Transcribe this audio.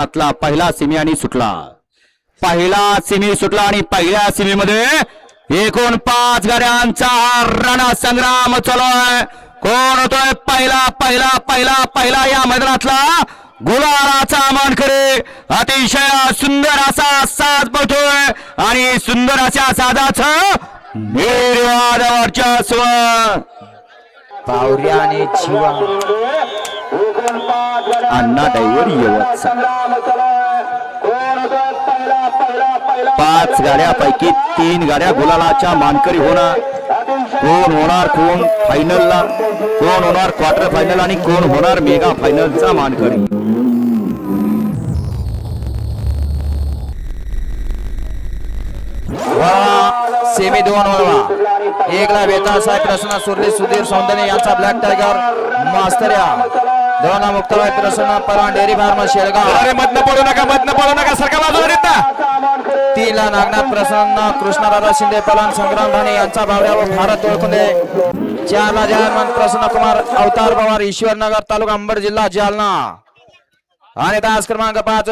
आतला पहिला सेमी आणि सुटला. पहिला सेमी सुटला आणि पहिल्या सेमीमध्ये एकूण 5 गाड्यांचा रणसंग्राम चालू आहे. कोण होतोय पहिला पहिला पहिला पहिला या मैदानातला गुलालाचा मानकरी. अतिशय सुंदर असा साज पळतोय आणि सुंदर अशा साजाचं निर्वाद वर्चस्व. पावऱ्या आणि जीवा अण्णा ड्रायव्हर यवतचा. 5 गाड्यापैकी 3 गाड्या गुलालाच्या मानकरी होणार. कोण होणार कोण फायनलला, कोण होणार क्वार्टर फायनल आणि कोण होणार मेगा फायनलचा मानकरी. सेमी 2 वळवा. 1 ला वेता साहेब प्रसन्न सुरली सुधीर सौंदर्य यांचा ब्लॅक टायगर मास्तर्या. 2 ला मुक्ताबाई प्रसन्न परवान डेअरी फार्म शेळगाव. अरे मधनं पडू नका सरका बाजूला देता. 3 ला नागनाथ प्रसन्न कृष्णदादा शिंदे पलान संग्राम धाणे यांचा भावड्या व भारत ओळखुंदे. 4 ला जयमान प्रसन्न कुमार अवतार पवार ईश्वरनगर तालुका अंबड जिल्हा जालना. आणि तास क्रमांक 5